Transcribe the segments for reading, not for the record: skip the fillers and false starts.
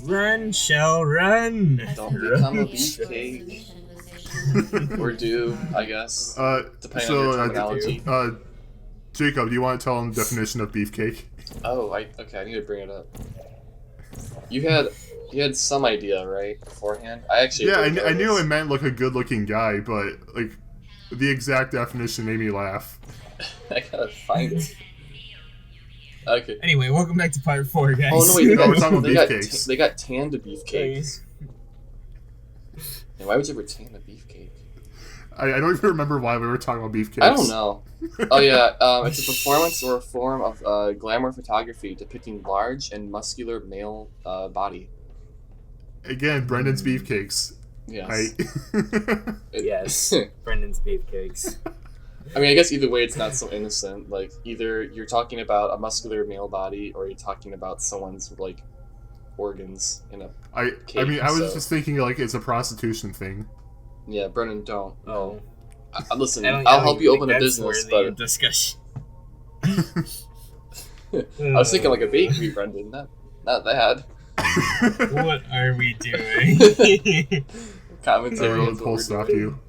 Run, Chell, run! Don't become a beefcake. Or do, I guess. Depending on your terminology. Jacob, do you want to tell him the definition of beefcake? Oh, okay, I need to bring it up. You had some idea, right, beforehand? I knew it meant like a good-looking guy, but like the exact definition made me laugh. I gotta find it. Okay. Anyway, welcome back to part 4, guys. Oh no, wait, beefcakes. They got tanned beefcakes. And why would you ever tan a beefcake? I don't even remember why we were talking about beefcakes. I don't know. Oh yeah, it's a performance or a form of glamour photography depicting large and muscular male body. Again, Brendan's beefcakes. Yes. Yes, Brendan's beefcakes. I mean, I guess either way, it's not so innocent. Like, either you're talking about a muscular male body, or you're talking about someone's like organs in a cake. I mean, I was just thinking like it's a prostitution thing. Yeah, Brendan, don't. Oh. Listen, I'll help you open a business, but discussion. I was thinking like a bakery, Brendan. Not that. What are we doing? Commentary. Full stop you.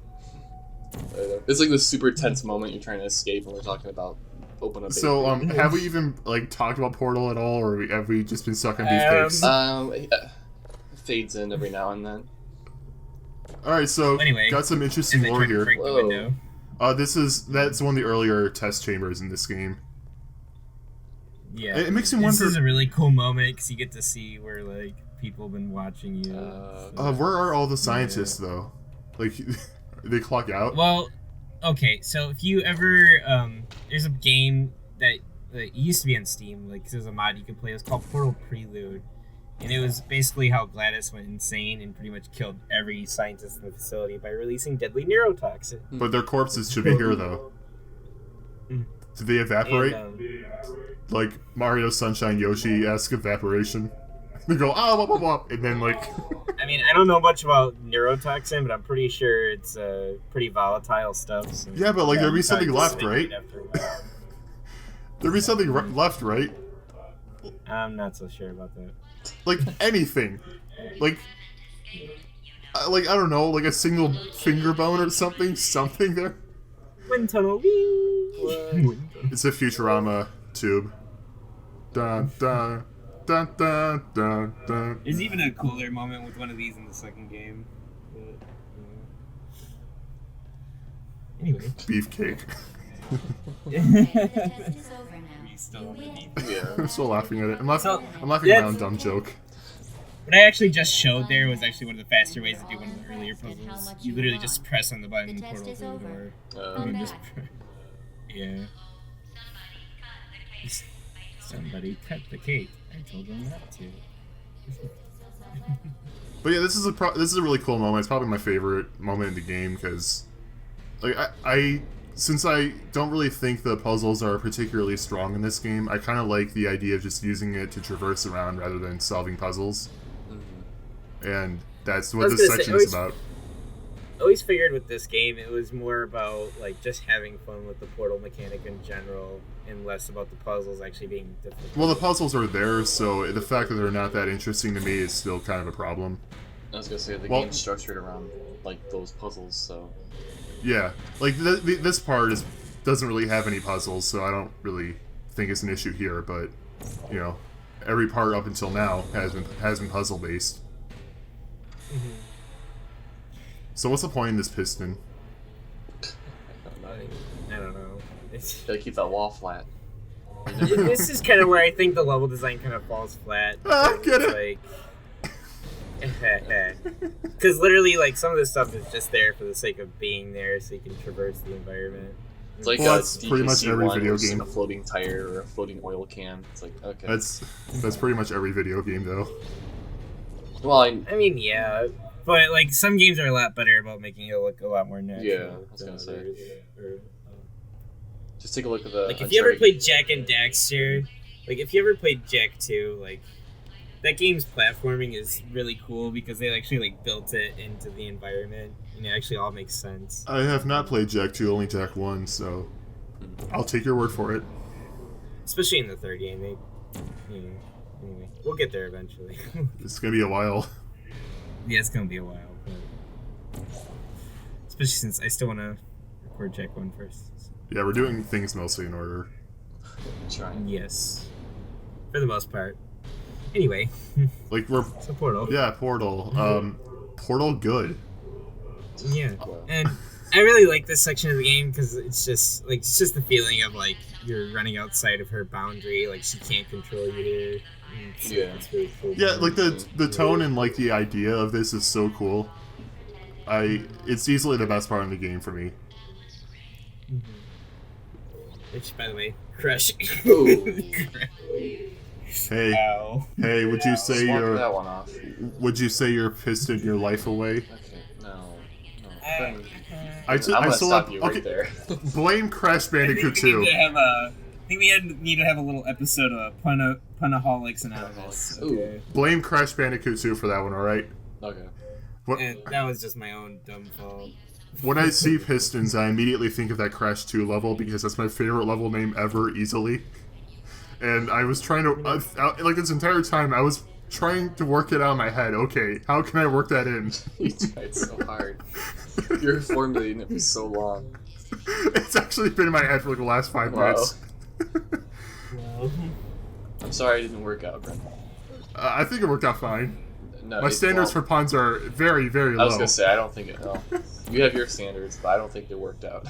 It's like this super tense moment you're trying to escape when we're talking about open a bakery. So, have we even like talked about Portal at all, or have we just been stuck on beefcakes? Yeah. Fades in every now and then. Alright, so anyway, got some interesting lore here. That's one of the earlier test chambers in this game. Yeah, it makes me wonder. This is a really cool moment because you get to see where like people have been watching you. Where are all the scientists though? Like, they clock out? Well, okay, so if you ever there's a game that used to be on Steam, like there's a mod you could play. It was called Portal Prelude. And it was basically how GLaDOS went insane and pretty much killed every scientist in the facility by releasing deadly neurotoxin. But their corpses should be here, though. Did they evaporate? Like Mario Sunshine Yoshi-esque evaporation? They go, blah, blah, blah, and then, like... I mean, I don't know much about neurotoxin, but I'm pretty sure it's pretty volatile stuff. So yeah, but, like, there'd be something left, right? There'd be something left, right? I'm not so sure about that. Like, anything. Like, I don't know, like a single finger bone or something? Something there? Wind tunnel. It's a Futurama tube. Dun, dun, dun, dun, dun, dun. There's even a cooler moment with one of these in the second game. But, anyway. Beefcake. I'm still laughing at it. I'm laughing at my own dumb joke. What I actually just showed there was actually one of the faster ways to do one of the earlier puzzles. You literally just press on the button and portal through the door. Yeah. Somebody cut the cake. I told them not to. But yeah, this is a really cool moment. It's probably my favorite moment in the game because, like, since I don't really think the puzzles are particularly strong in this game, I kind of like the idea of just using it to traverse around rather than solving puzzles. Mm-hmm. And that's what this section is about. I always figured with this game it was more about like just having fun with the portal mechanic in general and less about the puzzles actually being difficult. Well, the puzzles are there, so the fact that they're not that interesting to me is still kind of a problem. I was gonna say, game's structured around like those puzzles, so... Yeah, like this part doesn't really have any puzzles, so I don't really think it's an issue here. But you know, every part up until now has been puzzle based. Mm-hmm. So what's the point in this piston? I don't know. Gotta keep that wall flat. This is kind of where I think the level design kind of falls flat. Get it? Because literally, like, some of this stuff is just there for the sake of being there, so you can traverse the environment. It's like that's pretty much every video game. A floating tire or a floating oil can. It's like, okay. That's pretty much every video game, though. Well, I mean, yeah, but like some games are a lot better about making it look a lot more natural. Yeah, I was gonna say. Just take a look at the. Like, if you ever played Jak and Daxter, like if you ever played Jak 2, like. That game's platforming is really cool because they actually like built it into the environment, and it actually all makes sense. I have not played Jak 2, only Jak 1, so I'll take your word for it. Especially in the third game, Anyway, we'll get there eventually. It's gonna be a while. Yeah, it's gonna be a while, but especially since I still want to record check one first. So. Yeah, we're doing things mostly in order. Trying. Yes, for the most part. Anyway, Like we're so Portal. yeah, Portal. Portal good. Yeah, and I really like this section of the game because it's just the feeling of like you're running outside of her boundary, like she can't control you. It's really cool. Yeah, like the tone and like the idea of this is so cool. It's easily the best part of the game for me. Which, by the way, crush. Hey, Ow. hey, would you say Swap you're that one off. would you say you're pisted your life away? Okay, no. Ben, I I'm gonna still stop have, you right okay, there. blame Crash Bandicoot 2. I think we need to have a little episode of Punaholics Anonymous. Ooh. Blame Crash Bandicoot 2 for that one, alright? Okay. What, And that was just my own dumb fault. when I see Pistons, I immediately think of that Crash 2 level because that's my favorite level name ever, easily. And I was trying to, like this entire time, I was trying to work it out in my head. Okay, how can I work that in? You tried so hard. You're formulating it for so long. It's actually been in my head for like the last 5 Wow. minutes. Well, I'm sorry it didn't work out, Brent. I think it worked out fine. No, My standards for puns are very, very low. I was gonna say I don't think it. No. You have your standards, but I don't think it worked out.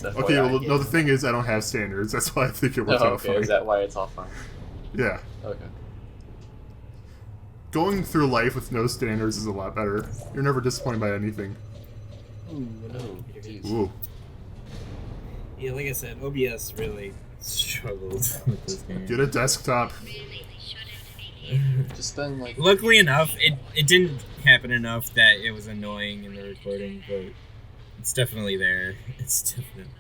Okay, well, no, the thing is, I don't have standards. That's why I think it worked out okay, fine. is that why it's all fine? Yeah. Okay. Going through life with no standards is a lot better. You're never disappointed by anything. Oh, geez. Ooh. yeah, like I said, OBS really struggled with this game. Get a desktop. Just spend like. Luckily enough, it didn't happen enough that it was annoying in the recording, but it's definitely there. It's definitely.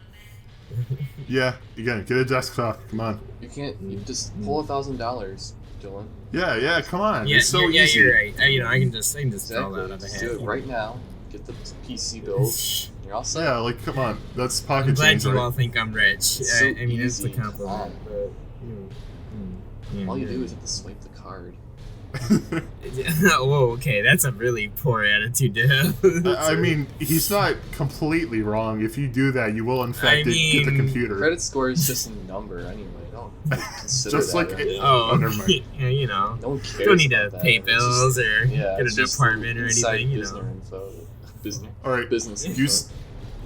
Yeah, again, get a desktop. Come on. You can't. You just pull $1,000, Dylan. Yeah, come on. Yeah, It's so yeah, easy. you're right. I can just draw that out of a Just hat. do it right now. Get the PC built. You're all set. Yeah, like, come on. That's I'm pocket glad change, you right? all think I'm rich. It's so I mean, it's a easy. compliment, but yeah, All you do is have to swipe the card. Whoa, okay, that's a really poor attitude to have. I mean, he's not completely wrong. If you do that, you will, in fact, get the computer. Credit score is just a number anyway. Don't consider Just that. like right? Oh, never mind. yeah, you know. No one cares. Don't need to about that. pay It's bills just- or yeah, get a it's just department or inside anything, you business know. info. Business. All right, Business you info.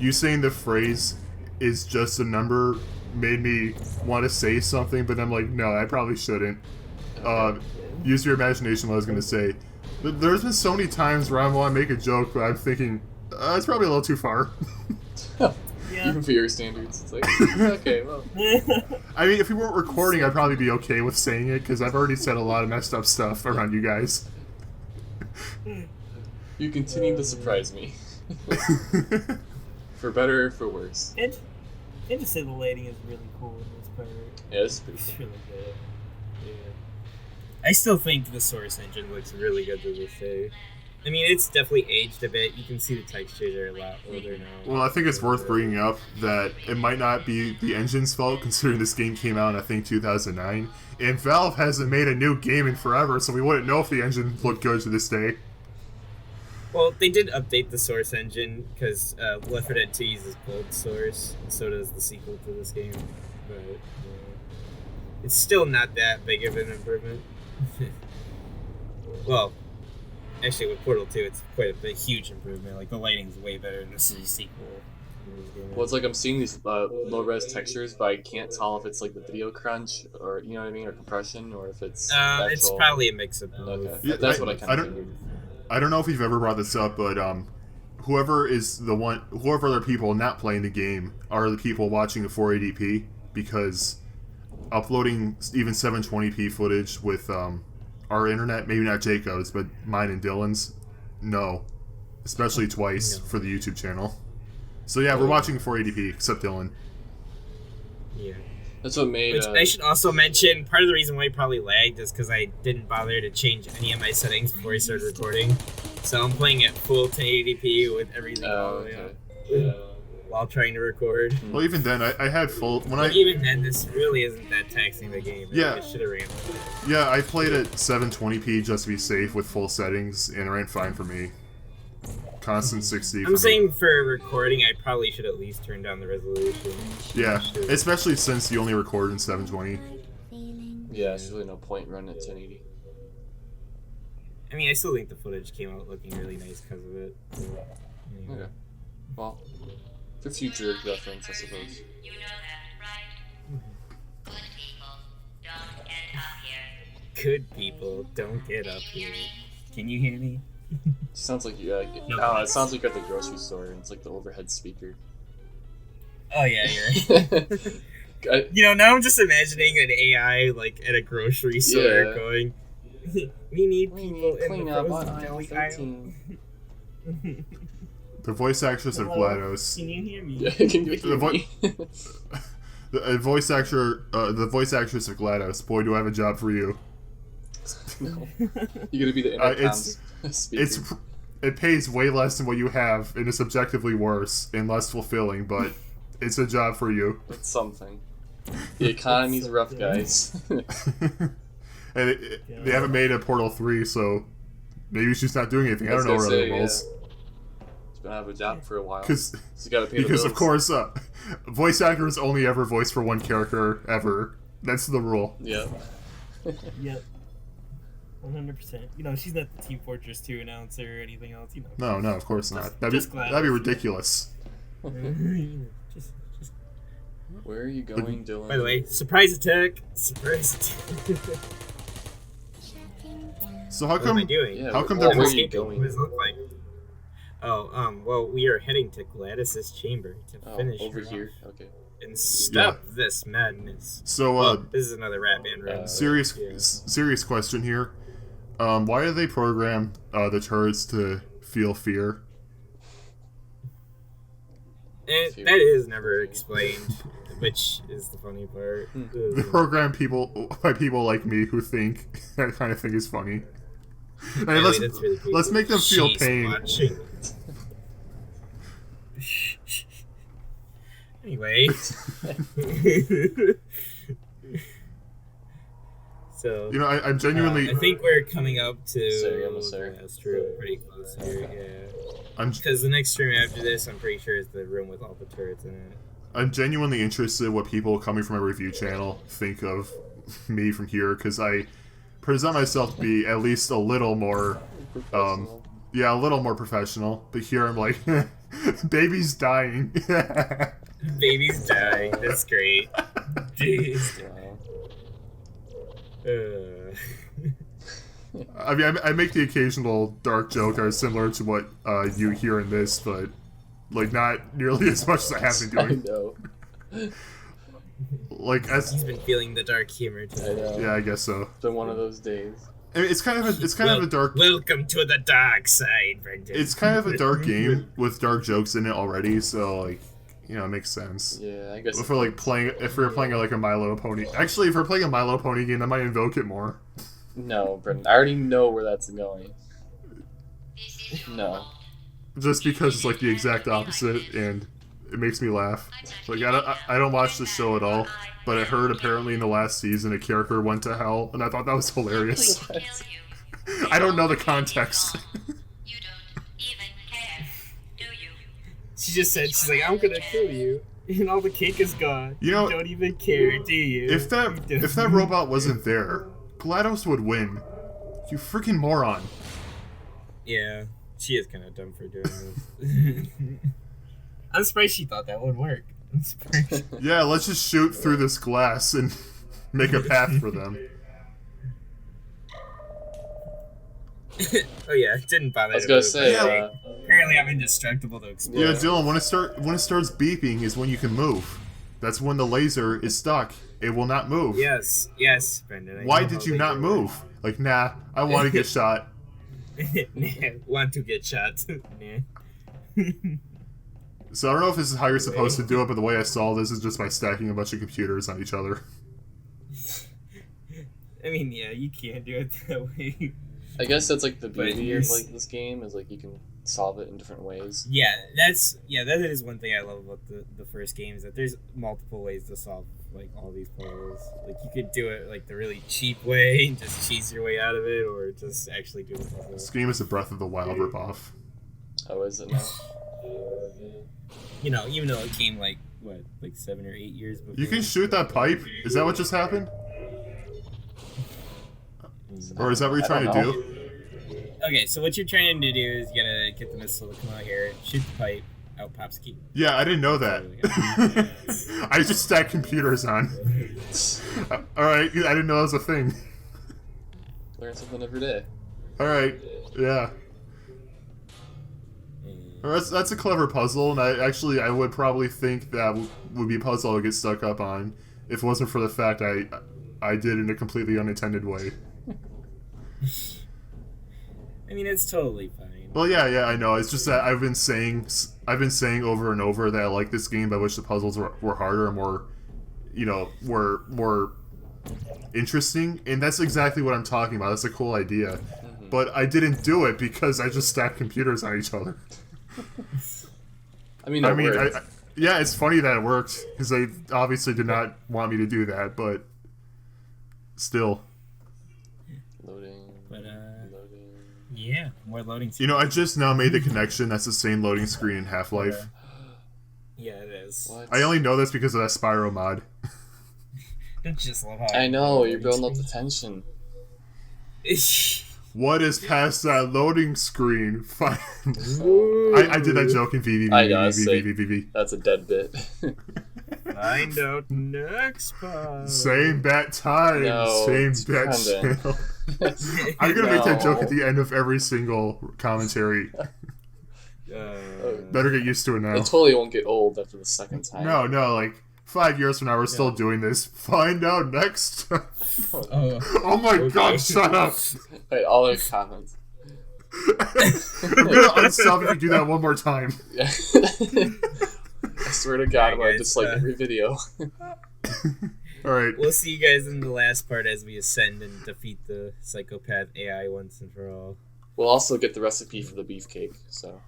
you saying the phrase is just a number made me want to say something, but I'm like, no, I probably shouldn't. Use your imagination. What I was gonna say. There's been so many times where I want to make a joke, but I'm thinking it's probably a little too far. Even for your standards, it's like okay, well. I mean, if we weren't recording, I'd probably be okay with saying it because I've already said a lot of messed up stuff around you guys. You continue to surprise me. For better or for worse. And to say the lighting is really cool in this part. Yeah, this is pretty It's cool. really good. I still think the Source engine looks really good to this day. I mean, it's definitely aged a bit. You can see the textures are a lot older now. Well, I think it's worth bringing up that it might not be the engine's fault, considering this game came out in, I think, 2009. And Valve hasn't made a new game in forever, so we wouldn't know if the engine looked good to this day. Well, they did update the Source engine because Left 4 Dead 2 uses Cold Source, and so does the sequel to this game. But it's still not that big of an improvement. Well, actually, with Portal 2, it's quite a huge improvement. Like, the lighting's way better in the sequel. Well, it's like I'm seeing these low-res textures, but I can't tell if it's like the video crunch or you know what I mean, or compression, or if it's. It's actual... probably a mix of both. Okay, Yeah, that's what I I kind of don't- figured. I don't know if you've ever brought this up, but whoever other people not playing the game are the people watching the 480p, because uploading even 720p footage with our internet, maybe not Jacob's, but mine and Dylan's, no. Especially twice for the YouTube channel. So yeah, we're watching 480p, except Dylan. Yeah. That's what made. Which I should also mention, part of the reason why it probably lagged is because I didn't bother to change any of my settings before I started recording. So I'm playing at full 1080p with everything all the way okay. up. while trying to record. Well, even then, I had full when But even then, this really isn't that taxing the game. Yeah. It should have ran. Yeah, I played at 720p just to be safe with full settings, and it ran fine for me. Constant 60. I'm saying for recording, I probably should at least turn down the resolution. Yeah, especially since you only record in 720. Yeah, there's really no point running at 1080. I mean, I still think the footage came out looking really nice because of it. So, anyway. Okay. Well, for future reference, I suppose. You know that, right? Good people don't get up here. Good people, don't get up here. Can you hear me? Sounds like you. It sounds like you're at the grocery store, and it's like the overhead speaker. Oh yeah, you're right. You know, now I'm just imagining an AI like at a grocery store Yeah. going, "We need We people need in clean the up frozen on aisle deli 13. aisle." The voice actress of Hello? GLaDOS. Can you hear me? Yeah, can you hear The me? The voice actress of GLaDOS. Boy, do I have a job for you. No. You're gonna be the intercom speaker. It pays way less than what you have, and it's objectively worse and less fulfilling, but it's a job for you. It's something. The economy's rough, guys. And they haven't made a Portal 3, so maybe she's not doing anything. I don't know her other roles. She's been out of a job for a while. Because She's gotta pay the of bills. course, voice actors only ever voice for one character ever. That's the rule. Yeah. Yep. 100%. You know, she's not the Team Fortress 2 announcer or anything else, you know. No, of course not. Just GLaDOS. That'd be ridiculous. just Where are you going, Dylan? By the way, surprise attack! Surprise attack! So how What am I come? doing? Yeah, How come where they're are voice- you Escaping. What going? does it look like? Oh, well, we are heading to GLaDOS's chamber to Oh, finish over her here. off Okay. and stop this madness. So Oh, this is another Rat Band run. serious Yeah. serious question here. Why do they program the turrets to feel fear? That is never explained, which is the funny part. They program people by people like me who think that kind of thing is funny. Hey, Anyway, that's really creepy. let's make them feel She's pain. watching. Anyway. So, You know, I'm genuinely. I think we're coming up to Sorry, I'm sorry. the last room pretty close here, yeah. I'm Because the next room after this, I'm pretty sure is the room with all the turrets in it. I'm genuinely interested what people coming from my review channel think of me from here, because I present myself to be at least a little more, Professional. a little more professional. But here I'm like, baby's dying. Babies die. That's great. Jeez. Wow. I mean, I make the occasional dark joke that is similar to what you hear in this, but like not nearly as much as I have been I doing. know. Like He's been feeling the dark humor I today. know. yeah, I guess so. It's been one of those days. I mean, it's kind of a dark. Welcome to the dark side, Brendan. It's kind of a dark game with dark jokes in it already, so like, you know, it makes sense. Yeah, I guess. If we're playing like a My Little Pony, actually, if we're playing a My Little Pony game, I might invoke it more. No, Brendan. I already know where that's going. No. Just because it's like the exact opposite, and it makes me laugh. Like I don't watch the show at all, but I heard apparently in the last season a character went to hell, and I thought that was hilarious. What? I don't know the context. You don't even care, do you? She just said, she's like, I'm gonna kill you, and all the cake is gone. You know- don't even care, do you? If that robot wasn't there, GLaDOS would win. You freaking moron. Yeah, she is kind of dumb for doing this. I'm surprised she thought that would work. I'm surprised. Yeah, let's just shoot through this glass and make a path for them. Oh yeah, it didn't bother. I was to gonna move. say. Yeah. Apparently, I'm indestructible to explode. Yeah, Dylan, when it starts beeping is when you can move. That's when the laser is stuck. It will not move. Yes, Brendan. I Why know did how you they not do move? Like, nah, I want to get shot. it. Want to get shot? Nah. So I don't know if this is how you're supposed to do it, but the way I saw this is just by stacking a bunch of computers on each other. I mean, yeah, you can't do it that way. I guess that's like the But beauty of here's- like this game is like you can solve it in different ways. Yeah, that is one thing I love about the first game is that there's multiple ways to solve like all these puzzles. Like you could do it like the really cheap way and just cheese your way out of it, or just actually do the puzzle. This game is a Breath of the Wild ripoff. Oh, is it now? You know, even though it came like 7 or 8 years before. You can shoot that pipe? Is that what just happened? Or is that what you're trying to do? Okay, so what you're trying to do is you gotta get the missile to come out here, shoot the pipe, out pops key. Yeah, I didn't know that. I just stacked computers on. Alright, I didn't know that was a thing. Learn something every day. Alright, yeah. Well, that's a clever puzzle, and I would probably think that would be a puzzle I would get stuck up on if it wasn't for the fact I did it in a completely unintended way. I mean, it's totally fine. Well, yeah, I know. It's just that I've been saying over and over that I like this game by which the puzzles were harder and more, were more interesting, and that's exactly what I'm talking about. That's a cool idea, but I didn't do it because I just stacked computers on each other. I mean, yeah, it's funny that it worked because they obviously did not want me to do that, but still. Loading. Yeah, more loading screens. I just now made the connection. That's the same loading screen in Half-Life. Yeah, it is. What? I only know this because of that Spyro mod. I just love how I know, you're building up the tension. What is past that loading screen? I did that joke in VV. That's a dead bit. Find out next part. Same bat time, No, same it's bat channel. I'm gonna make that joke at the end of every single commentary. Better get used to it now. It totally won't get old after the second time. No, like 5 years from now, we're still doing this. Find out next time. Oh my god, shut up! Wait, all the comments. I'm gonna unsub if you do that one more time. Yeah. I swear to God, I'm gonna dislike every video. Alright. We'll see you guys in the last part as we ascend and defeat the psychopath AI once and for all. We'll also get the recipe for the beefcake, so.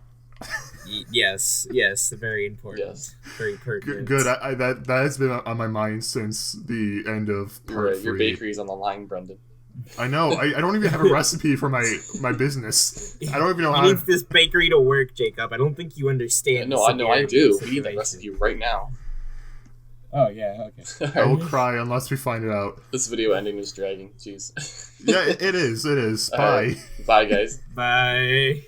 Yes, very important. Yes. Very pertinent. Good. That has been on my mind since the end of part 3. Your bakery's on the line, Brendan. I know. I don't even have a recipe for my business. I don't even know how. He needs this bakery to work, Jacob. I don't think you understand. No, I do. We need that recipe right now. Oh yeah, okay. I will cry unless we find it out. This video ending is dragging. Jeez. Yeah, it is. Bye. Bye, guys. Bye.